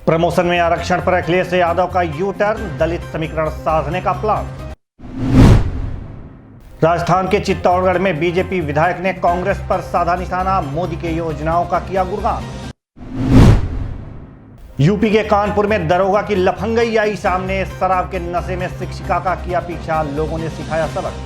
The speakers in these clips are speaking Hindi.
प्रमोशन में आरक्षण पर अखिलेश यादव का यू टर्न, दलित समीकरण साधने का प्लान। राजस्थान के चित्तौड़गढ़ में बीजेपी विधायक ने कांग्रेस पर साधा निशाना, मोदी के योजनाओं का किया गुणगान। यूपी के कानपुर में दरोगा की लफंगई आई सामने, शराब के नशे में शिक्षिका का किया पीछा, लोगों ने सिखाया सबक।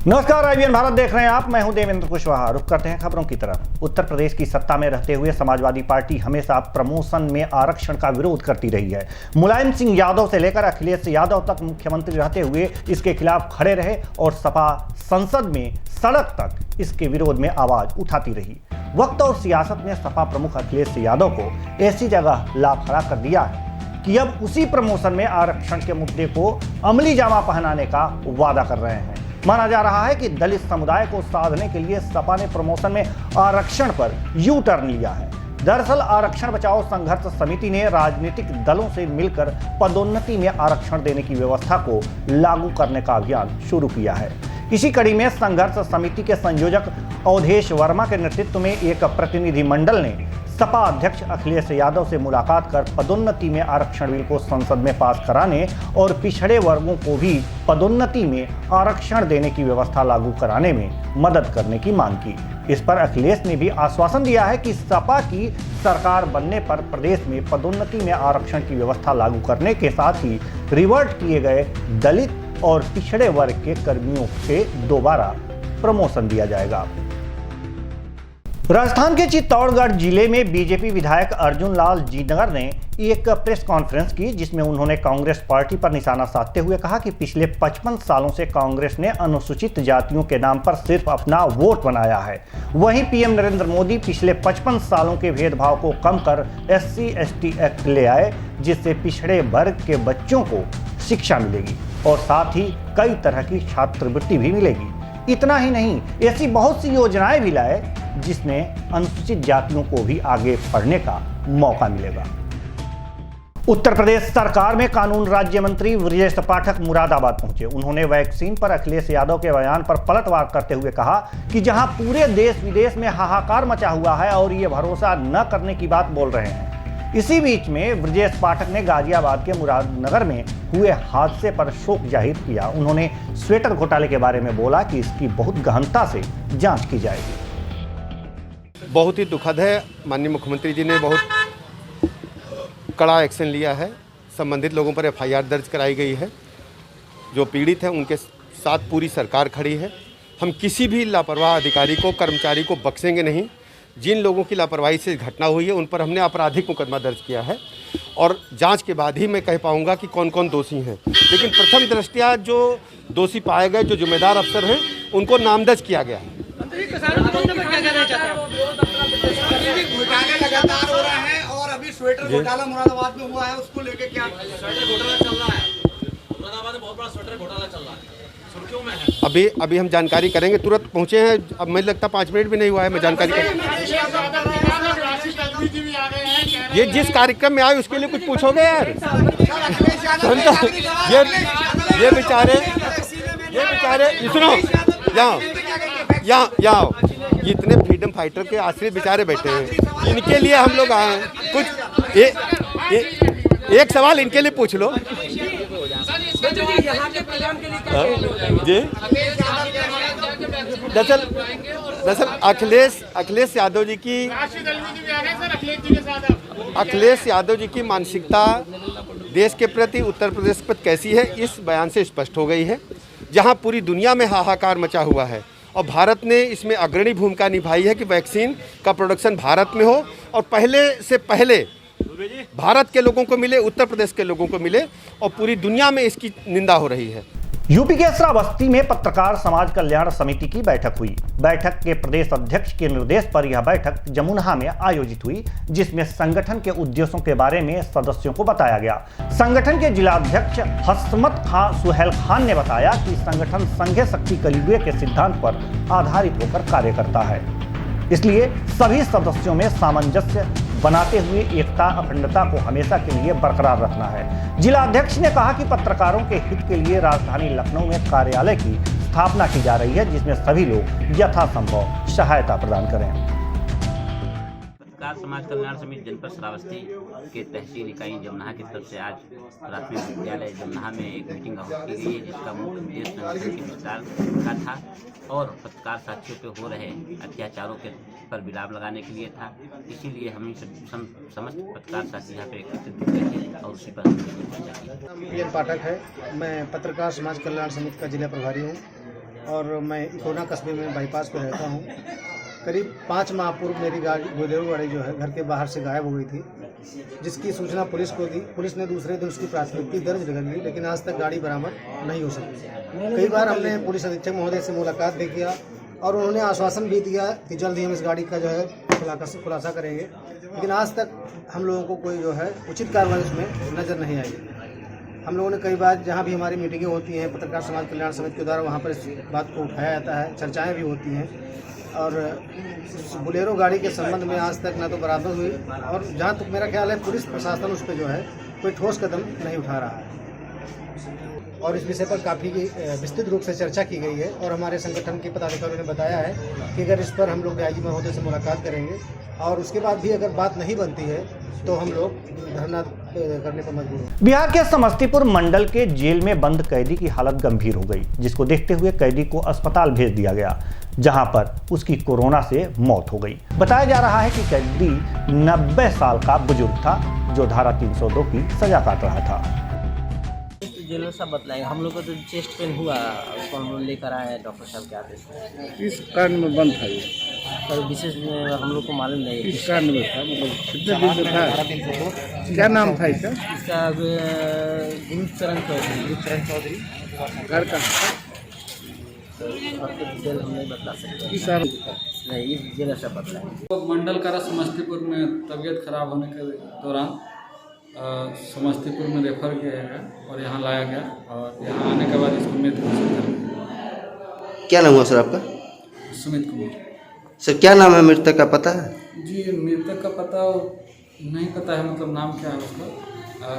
नमस्कार, IBN भारत देख रहे हैं आप, मैं हूं देवेंद्र कुशवाहा। रुक करते हैं खबरों की तरफ। उत्तर प्रदेश की सत्ता में रहते हुए समाजवादी पार्टी हमेशा प्रमोशन में आरक्षण का विरोध करती रही है। मुलायम सिंह यादव से लेकर अखिलेश यादव तक मुख्यमंत्री रहते हुए इसके खिलाफ खड़े रहे और सपा संसद में सड़क तक इसके विरोध में आवाज उठाती रही। वक्त और सियासत ने सपा प्रमुख अखिलेश यादव को ऐसी जगह ला खड़ा कर दिया है कि अब उसी प्रमोशन में आरक्षण के मुद्दे को अमली जामा पहनाने का वादा कर रहे हैं। माना जा रहा है कि दलित समुदाय को साधने के लिए सपा ने प्रमोशन में आरक्षण पर यू टर्न लिया है। दरअसल आरक्षण बचाओ संघर्ष समिति ने राजनीतिक दलों से मिलकर पदोन्नति में आरक्षण देने की व्यवस्था को लागू करने का अभियान शुरू किया है। इसी कड़ी में संघर्ष समिति के संयोजक अवधेश वर्मा के नेतृत्व में एक प्रतिनिधि मंडल ने सपा अध्यक्ष अखिलेश यादव से मुलाकात कर पदोन्नति में आरक्षण बिल को संसद में पास कराने और पिछड़े वर्गों को भी पदोन्नति में आरक्षण देने की व्यवस्था लागू कराने में मदद करने की मांग की। इस पर अखिलेश ने भी आश्वासन दिया है कि सपा की सरकार बनने पर प्रदेश में पदोन्नति में आरक्षण की व्यवस्था लागू करने के साथ ही रिवर्ट किए गए दलित और पिछड़े वर्ग के कर्मियों से दोबारा प्रमोशन दिया जाएगा। राजस्थान के चित्तौड़गढ़ जिले में बीजेपी विधायक अर्जुन लाल जीनगर ने एक प्रेस कॉन्फ्रेंस की, जिसमें उन्होंने कांग्रेस पार्टी पर निशाना साधते हुए कहा कि पिछले 55 सालों से कांग्रेस ने अनुसूचित जातियों के नाम पर सिर्फ अपना वोट बनाया है। वहीं पीएम नरेंद्र मोदी पिछले 55 सालों के भेदभाव को कम कर SC/ST एक्ट ले आए, जिससे पिछड़े वर्ग के बच्चों को शिक्षा मिलेगी और साथ ही कई तरह की छात्रवृत्ति भी मिलेगी। इतना ही नहीं, ऐसी बहुत सी योजनाएं भी लाए जिसमें अनुसूचित जातियों को भी आगे पढ़ने का मौका मिलेगा। उत्तर प्रदेश सरकार में कानून राज्य मंत्री ब्रजेश पाठक मुरादाबाद पहुंचे। उन्होंने वैक्सीन पर अखिलेश यादव के बयान पर पलटवार करते हुए कहा कि जहां पूरे देश विदेश में हाहाकार मचा हुआ है और ये भरोसा न करने की बात बोल रहे हैं। इसी बीच में ब्रजेश पाठक ने गाजियाबाद के मुरादनगर में हुए हादसे पर शोक जाहिर किया। उन्होंने स्वेटर घोटाले के बारे में बोला कि इसकी बहुत गहनता से जांच की जाएगी। बहुत ही दुखद है। माननीय मुख्यमंत्री जी ने बहुत कड़ा एक्शन लिया है। संबंधित लोगों पर FIR दर्ज कराई गई है। जो पीड़ित हैं उनके साथ पूरी सरकार खड़ी है। हम किसी भी लापरवाह अधिकारी को, कर्मचारी को बख्शेंगे नहीं। जिन लोगों की लापरवाही से घटना हुई है उन पर हमने आपराधिक मुकदमा दर्ज किया है और जांच के बाद ही मैं कह पाऊंगा कि कौन कौन दोषी हैं। लेकिन प्रथम दृष्टया जो दोषी पाए गए, जो जिम्मेदार अफसर हैं, उनको नामजद किया गया है। लगातार हो रहा है और अभी स्वेटर घोटाला मुरादाबाद में हुआ है, उसको लेके क्या स्वेटर घोटाला चल रहा है? मुरादाबाद में बहुत बड़ा स्वेटर घोटाला चल रहा है, सुर्खियों में है। अभी हम जानकारी करेंगे। तुरंत पहुंचे हैं, अब मुझे लगता 5 मिनट भी नहीं हुआ है, मैं जानकारी ये जिस कार्यक्रम में आए उसके लिए कुछ पूछोगे यार? ये बेचारे सुनो, यहाँ इतने फ्रीडम फाइटर के आश्रित बेचारे बैठे हैं, इनके लिए हम लोग आए हैं। कुछ एक सवाल इनके लिए पूछ लो जी। दरअसल अखिलेश यादव जी की मानसिकता देश के प्रति, उत्तर प्रदेश पर कैसी है, इस बयान से स्पष्ट हो गई है। जहां पूरी दुनिया में हाहाकार मचा हुआ है और भारत ने इसमें अग्रणी भूमिका निभाई है कि वैक्सीन का प्रोडक्शन भारत में हो और पहले से पहले भारत के लोगों को मिले, उत्तर प्रदेश के लोगों को मिले, और पूरी दुनिया में इसकी निंदा हो रही है। यूपी के श्रावस्ती में पत्रकार समाज कल्याण समिति की बैठक हुई। बैठक के प्रदेश अध्यक्ष के निर्देश पर यह बैठक जमुना में आयोजित हुई, जिसमें संगठन के उद्देश्यों के बारे में सदस्यों को बताया गया। संगठन के जिलाध्यक्ष हसमत खान सुहेल खान ने बताया कि संगठन संघीय शक्ति कलियुग के सिद्धांत पर आधारित होकर कार्य करता है, इसलिए सभी सदस्यों में सामंजस्य बनाते हुए एकता अखंडता को हमेशा के लिए बरकरार रखना है। जिला अध्यक्ष ने कहा कि पत्रकारों के हित के लिए राजधानी लखनऊ में कार्यालय की स्थापना की जा रही है, जिसमें सभी लोग यथासंभव सहायता प्रदान करें। पत्रकार समाज कल्याण समिति जनपद श्रावस्ती के तहसील इकाई जमुना की तरफ से आज प्राथमिक विद्यालय जमुना में एक मीटिंग आयोजित की गई है, जिसका मुख्य उद्देश्य संगठन के विस्तार का था और पत्रकार साथियों पे हो रहे अत्याचारों के पर विराम लगाने के लिए था। इसीलिए हम समस्त पत्रकार साथी यहाँ पे एकत्रित हुए थे और उसी पर पीएन पाठक है। मैं पत्रकार समाज कल्याण समिति का जिला प्रभारी हूँ और मैं इकोना कस्बे में बाईपास पे रहता हूँ। करीब 5 माह पूर्व मेरी बोलेरो गाड़ी जो है घर के बाहर से गायब हो गई थी, जिसकी सूचना पुलिस को दी। पुलिस ने दूसरे दिन उसकी प्राथमिकी दर्ज कर ली, लेकिन आज तक गाड़ी बरामद नहीं हो सकी। कई बार हमने पुलिस अधीक्षक महोदय से मुलाकात भी किया और उन्होंने आश्वासन भी दिया कि जल्द ही हम इस गाड़ी का जो है खुलासा करेंगे, लेकिन आज तक हम लोगों को कोई जो है उचित कार्रवाई उसमें नज़र नहीं आई। हम लोगों ने कई बार जहाँ भी हमारी मीटिंगें होती हैं पत्रकार समाज कल्याण समिति के द्वारा, वहाँ पर इस बात को उठाया जाता है, चर्चाएं भी होती हैं और बोलेरो गाड़ी के संबंध में आज तक ना तो बरामद हुई और जहाँ तक मेरा ख्याल है पुलिस प्रशासन उस पर जो है कोई ठोस कदम नहीं उठा रहा है। और इस विषय पर काफ़ी विस्तृत रूप से चर्चा की गई है और हमारे संगठन के पदाधिकारियों ने बताया है कि अगर इस पर हम लोग डीआईजी महोदय से मुलाकात करेंगे और उसके बाद भी अगर बात नहीं बनती है तो हम लोग धरना करने पर मजबूर हैं। बिहार के समस्तीपुर मंडल के जेल में बंद कैदी की हालत गंभीर हो गई, जिसको देखते हुए कैदी को अस्पताल भेज दिया गया, जहां पर उसकी कोरोना से मौत हो गई। बताया जा रहा है कि कैदी 90 साल का बुजुर्ग था जो धारा 302 की सजा काट रहा था। जेलर साहब बतलाएंगे। हम लोग को तो चेस्ट पेन हुआ, उसको हम लोग लेकर आए हैं डॉक्टर साहब के आदेश से। इस कारण में बंद था ये? पर विशेष हम लोग को मालूम नहीं इस कारण में था, मतलब कितने दिन से था? क्या नाम था इसका? इसका गुरुचरण चौधरी। घर का डिटेल हम नहीं बता सकते। इस साल नहीं, इस जेलर साहब बतलाएंगे। तो मंडल कारा समस्तीपुर में तबीयत खराब होने के दौरान समस्तीपुर में रेफर किया गया और यहाँ लाया गया और यहाँ आने के बाद इसको मृत घोषित कर दिया। क्या नाम हुआ सर आपका? सुमित कुमार। सर क्या नाम है मृतक का, पता है? जी, मृतक का पता नहीं पता है, मतलब नाम क्या है उसका,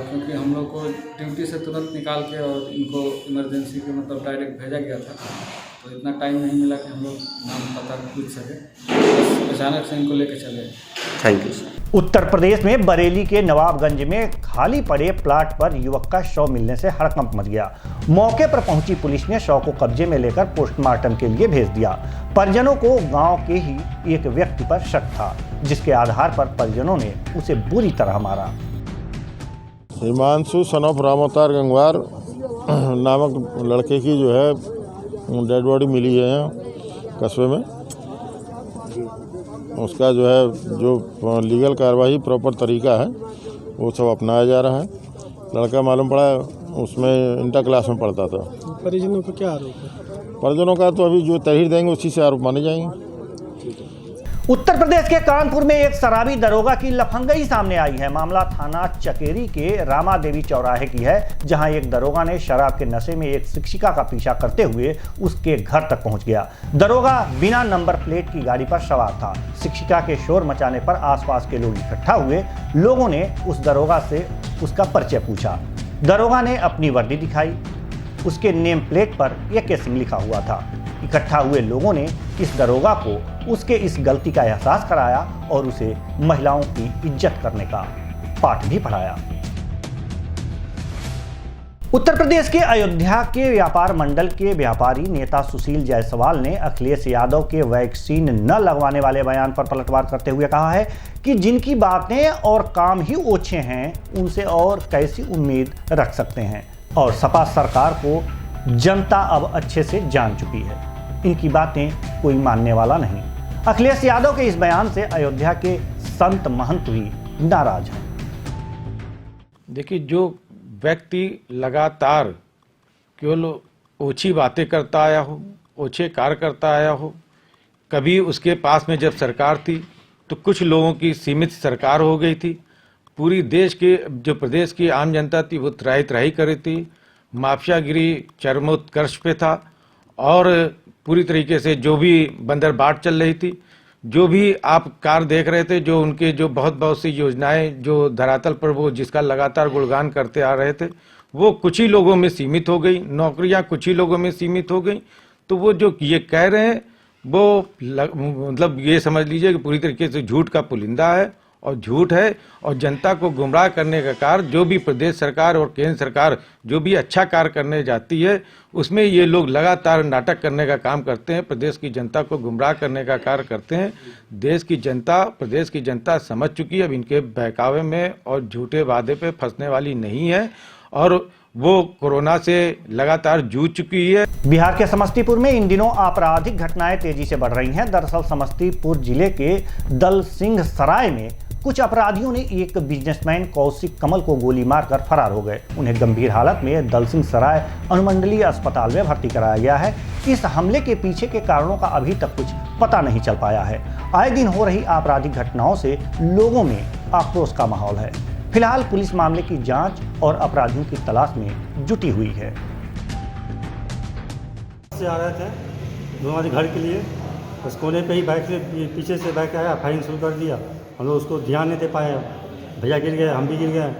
क्योंकि हम लोग को ड्यूटी से तुरंत निकाल के और इनको इमरजेंसी के मतलब डायरेक्ट भेजा गया था, तो इतना टाइम नहीं मिला कि हम लोग नाम पता पूछ सके। अचानक से इनको लेके चले। Thank you sir. Uttar Pradesh में बरेली के नवाबगंज में खाली पड़े प्लाट पर युवक का शव मिलने से हड़कंप मच गया। मौके पर पहुंची पुलिस ने शव को कब्जे में लेकर पोस्टमार्टम के लिए भेज दिया। परिजनों को गांव के ही एक व्यक्ति पर शक था, जिसके आधार पर परिजनों ने उसे बुरी तरह मारा। हिमांशु सन ऑफ रामअवतार गंगवार नामक लड़के की जो है डेड बॉडी मिली है यहाँ कस्बे में। उसका जो है जो लीगल कार्रवाई प्रॉपर तरीका है वो सब अपनाया जा रहा है। लड़का मालूम पड़ा उसमें इंटर क्लास में पढ़ता था। परिजनों को क्या आरोप है? परिजनों का तो अभी जो तहरीर देंगे उसी से आरोप माने जाएंगे। उत्तर प्रदेश के कानपुर में एक शराबी दरोगा की लफंगई सामने आई है। मामला थाना चकेरी के रामा देवी चौराहे की है, जहां एक दरोगा ने शराब के नशे में एक शिक्षिका का पीछा करते हुए उसके घर तक पहुंच गया। दरोगा बिना नंबर प्लेट की गाड़ी पर सवार था। शिक्षिका के शोर मचाने पर आसपास के लोग इकट्ठा हुए। लोगों ने उस दरोगा से उसका परिचय पूछा। दरोगा ने अपनी वर्दी दिखाई। उसके नेम प्लेट पर AK सिंह लिखा हुआ था। इकट्ठा हुए लोगों ने इस दरोगा को उसके इस गलती का एहसास कराया और उसे महिलाओं की इज्जत करने का पाठ भी पढ़ाया। उत्तर प्रदेश के अयोध्या के व्यापार मंडल के व्यापारी नेता सुशील जायसवाल ने अखिलेश यादव के वैक्सीन न लगवाने वाले बयान पर पलटवार करते हुए कहा है कि जिनकी बातें और काम ही ओछे हैं, उनसे और कैसी उम्मीद रख सकते हैं। और सपा सरकार को जनता अब अच्छे से जान चुकी है। इनकी बातें कोई मानने वाला नहीं। अखिलेश यादव के इस बयान से अयोध्या के संत महंत भी नाराज हैं। देखिए, जो व्यक्ति लगातार केवल ओछी बातें करता आया हो, ओछे कार्य करता आया हो, कभी उसके पास में जब सरकार थी तो कुछ लोगों की सीमित सरकार हो गई थी। पूरी देश के जो प्रदेश की आम जनता थी वो त्राही त्राही कर रही थी। माफियागिरी चरमोत्कर्ष पे था और पूरी तरीके से जो भी बंदरबाट चल रही थी, जो भी आप कार्य देख रहे थे, जो उनके जो बहुत सी योजनाएं जो धरातल पर वो जिसका लगातार गुणगान करते आ रहे थे, वो कुछ ही लोगों में सीमित हो गई। नौकरियां कुछ ही लोगों में सीमित हो गई। तो वो जो ये कह रहे हैं मतलब ये समझ लीजिए कि पूरी तरीके से झूठ का पुलिंदा है और झूठ है, और जनता को गुमराह करने का कार्य जो भी प्रदेश सरकार और केंद्र सरकार जो भी अच्छा कार्य करने जाती है उसमें ये लोग लगातार नाटक करने का काम करते हैं, प्रदेश की जनता को गुमराह करने का कार्य करते हैं। प्रदेश की जनता समझ चुकी है, अब इनके बहकावे में और झूठे वादे पे फंसने वाली नहीं है और वो कोरोना से लगातार जूझ चुकी है। बिहार के समस्तीपुर में इन दिनों आपराधिक घटनाएं तेजी से बढ़ रही हैं। दरअसल समस्तीपुर जिले के दलसिंह सराय में कुछ अपराधियों ने एक बिजनेसमैन कौशिक कमल को गोली मारकर फरार हो गए। उन्हें गंभीर हालत में दलसिंह सराय अनुमंडलीय अस्पताल में भर्ती कराया गया है। इस हमले के पीछे के कारणों का अभी तक कुछ पता नहीं चल पाया है। आए दिन हो रही आपराधिक घटनाओं से लोगों में आक्रोश का माहौल है। फिलहाल पुलिस मामले की जांच और अपराधियों की तलाश में जुटी हुई है। से आ रहे थे हमारे घर के लिए, उस कोने पे ही बाइक से पीछे से बाइक आया, फायरिंग शुरू कर दिया। हम लोग उसको ध्यान नहीं दे पाए, भैया गिर गए, हम भी गिर गए,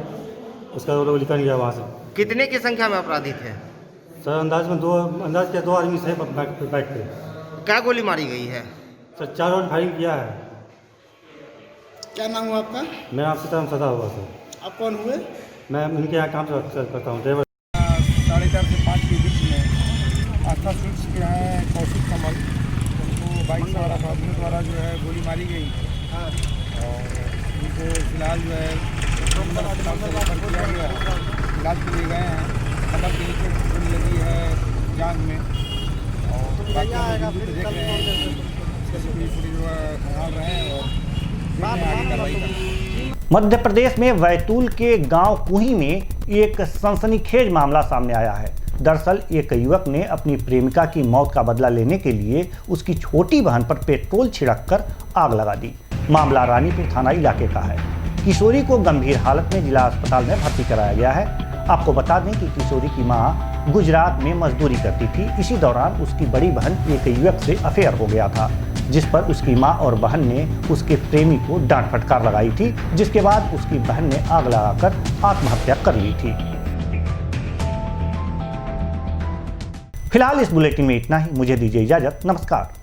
उसका वो लोग निकल गया वहाँ से। कितने की संख्या में अपराधी थे? सर अंदाज के 2 आदमी थे बाइक पे। क्या गोली मारी गई है? सर 4 राउंड फायरिंग किया है। क्या नाम हुआ आपका? मैं आपसे सीताराम सदा हुआ सर। आप कौन हुए? मैं उनके यहाँ काम करता हूँ, ड्राइवर। 4:30 से 5 के बीच में आस्था स्वीट्स के हैं कौशिक कमल, उनको बाइक सवार अपराधियों द्वारा जो है गोली मारी गई और उनको फिलहाल जो है रेफर किया गया, इलाज के लिए गए हैं। कमर के नीचे गोली लगी है जांघ में और बाकी देख रहे हैं, पूरी जो है संभाल रहे हैं और आगे कार्रवाई कर रहे हैं। मध्य प्रदेश में बैतूल के गांव कुही में एक सनसनीखेज मामला सामने आया है। दरअसल एक युवक ने अपनी प्रेमिका की मौत का बदला लेने के लिए उसकी छोटी बहन पर पेट्रोल छिड़ककर आग लगा दी। मामला रानीपुर थाना इलाके का है। किशोरी को गंभीर हालत में जिला अस्पताल में भर्ती कराया गया है। आपको बता दें कि किशोरी की मां गुजरात में मजदूरी करती थी। इसी दौरान उसकी बड़ी बहन एक युवक से अफेयर हो गया था, जिस पर उसकी मां और बहन ने उसके प्रेमी को डांट फटकार लगाई थी, जिसके बाद उसकी बहन ने आग लगाकर आत्महत्या कर ली थी। फिलहाल इस बुलेटिन में इतना ही। मुझे दीजिए इजाजत। नमस्कार।